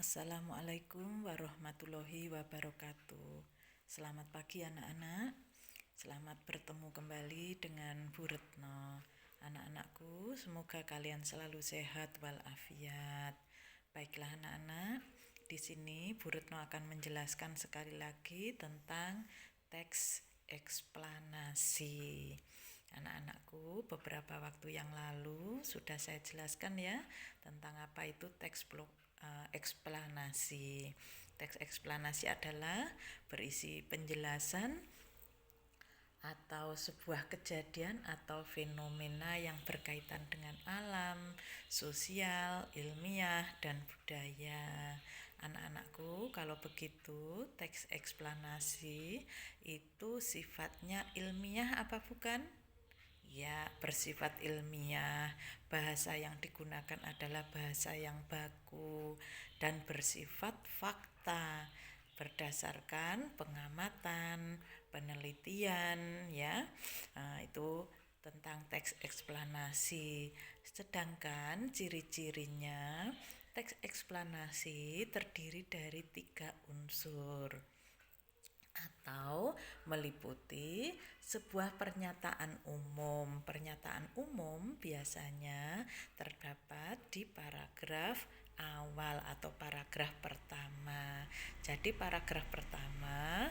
Assalamualaikum warahmatullahi wabarakatuh. Selamat pagi anak-anak. Selamat bertemu kembali dengan Bu Retno. Anak-anakku, semoga kalian selalu sehat walafiat. Baiklah anak-anak, di sini Bu Retno akan menjelaskan sekali lagi tentang teks eksplanasi. Anak-anakku, beberapa waktu yang lalu sudah saya jelaskan ya tentang apa itu teks eksplanasi. Teks eksplanasi adalah berisi penjelasan atau sebuah kejadian atau fenomena yang berkaitan dengan alam, sosial, ilmiah, dan budaya. Anak-anakku, kalau begitu teks eksplanasi itu sifatnya ilmiah apa bukan? Ya, bersifat ilmiah. Bahasa yang digunakan adalah bahasa yang baku dan bersifat fakta berdasarkan pengamatan, penelitian ya. Itu tentang teks eksplanasi. Sedangkan ciri-cirinya teks eksplanasi terdiri dari 3 unsur atau meliputi sebuah pernyataan umum. Pernyataan umum biasanya terdapat di paragraf awal atau paragraf pertama. Jadi paragraf pertama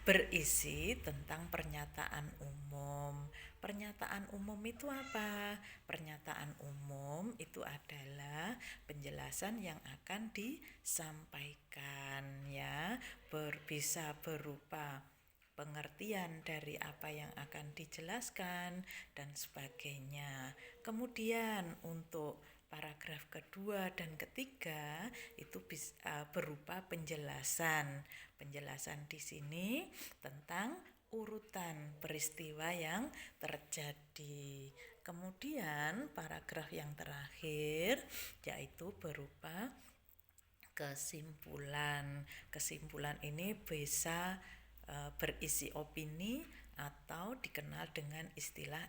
berisi tentang pernyataan umum. Pernyataan umum itu apa? Pernyataan umum itu adalah penjelasan yang akan disampaikan ya, bisa berupa pengertian dari apa yang akan dijelaskan dan sebagainya. Kemudian untuk paragraf kedua dan ketiga itu bisa berupa penjelasan. Penjelasan di sini tentang urutan peristiwa yang terjadi. Kemudian paragraf yang terakhir yaitu berupa kesimpulan. Kesimpulan ini bisa berisi opini atau dikenal dengan istilah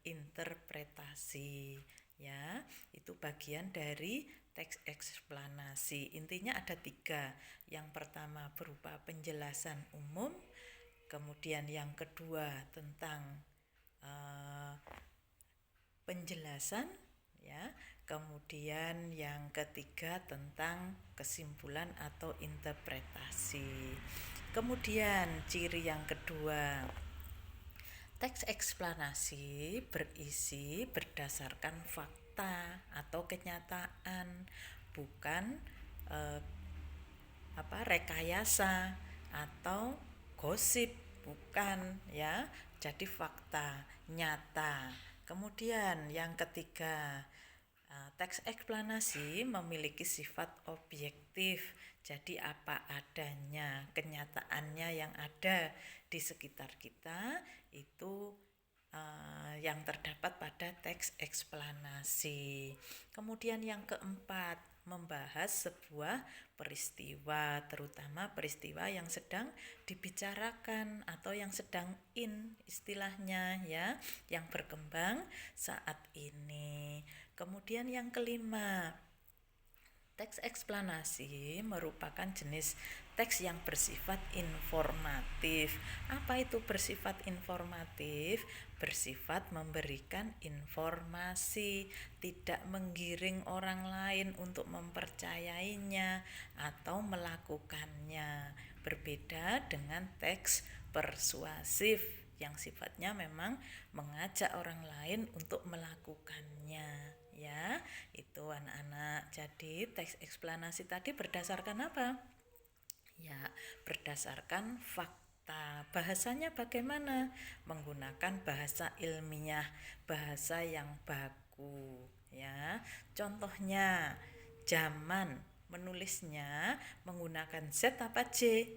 interpretasi ya. Itu bagian dari teks eksplanasi. Intinya ada 3. Yang pertama berupa penjelasan umum, kemudian yang kedua tentang penjelasan ya, kemudian yang ketiga tentang kesimpulan atau interpretasi. Kemudian ciri yang kedua, teks eksplanasi berisi berdasarkan fakta atau kenyataan, bukan rekayasa atau gosip, bukan ya. Jadi fakta nyata. Kemudian yang ketiga, teks eksplanasi memiliki sifat objektif. Jadi apa adanya, kenyataannya yang ada di sekitar kita itu yang terdapat pada teks eksplanasi. Kemudian yang keempat, membahas sebuah peristiwa, terutama peristiwa yang sedang dibicarakan atau yang sedang istilahnya ya, yang berkembang saat ini. Kemudian yang kelima, teks eksplanasi merupakan jenis teks yang bersifat informatif. Apa itu bersifat informatif? Bersifat memberikan informasi, tidak menggiring orang lain untuk mempercayainya atau melakukannya. Berbeda dengan teks persuasif yang sifatnya memang mengajak orang lain untuk melakukannya ya. Itu anak-anak. Jadi teks eksplanasi tadi berdasarkan apa? Ya, berdasarkan fakta. Bahasanya bagaimana? Menggunakan bahasa ilmiah, bahasa yang baku ya. Contohnya, zaman menulisnya menggunakan Z apa J?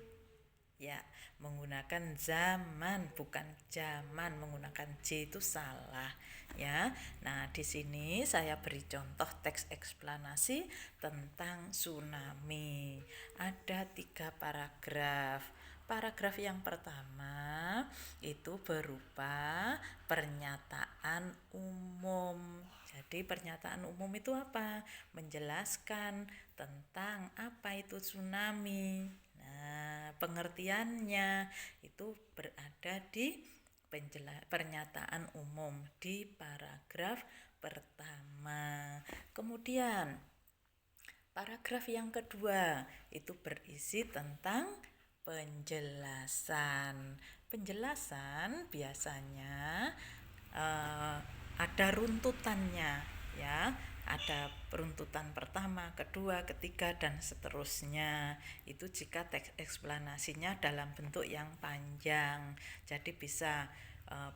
Ya, menggunakan zaman bukan zaman, menggunakan J itu salah ya. Nah, di sini saya beri contoh teks eksplanasi tentang tsunami. Ada 3 paragraf. Paragraf yang pertama itu berupa pernyataan umum. Jadi pernyataan umum itu apa? Menjelaskan tentang apa itu tsunami. Nah, pengertiannya itu berada di pernyataan umum di paragraf pertama. Kemudian paragraf yang kedua itu berisi tentang penjelasan. Penjelasan biasanya ada runtutannya, ya. Ada runtutan pertama, kedua, ketiga, dan seterusnya. Itu jika teks eksplanasinya dalam bentuk yang panjang. Jadi bisa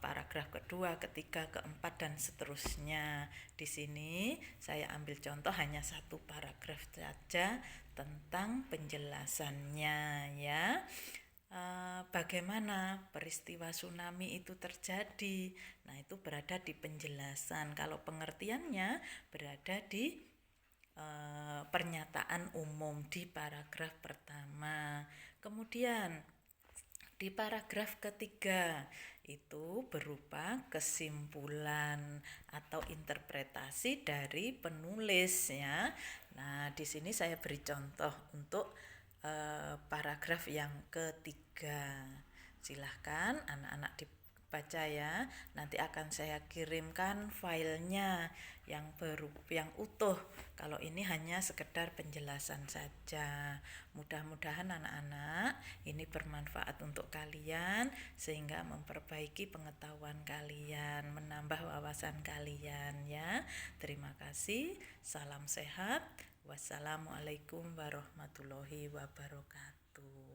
paragraf kedua, ketiga, keempat, dan seterusnya. Di sini saya ambil contoh hanya satu paragraf saja tentang penjelasannya, ya. Bagaimana peristiwa tsunami itu terjadi. Nah, itu berada di penjelasan. Kalau pengertiannya berada di pernyataan umum di paragraf pertama. Kemudian di paragraf ketiga itu berupa kesimpulan atau interpretasi dari penulis, ya. Nah, di sini saya beri contoh untuk paragraf yang ketiga. Silahkan anak-anak dibaca, ya. Nanti akan saya kirimkan filenya yang utuh. Kalau ini hanya sekedar penjelasan saja. Mudah-mudahan anak-anak ini bermanfaat untuk kalian sehingga memperbaiki pengetahuan kalian, menambah wawasan kalian, ya. Terima kasih. Salam sehat. Wassalamualaikum warahmatullahi wabarakatuh.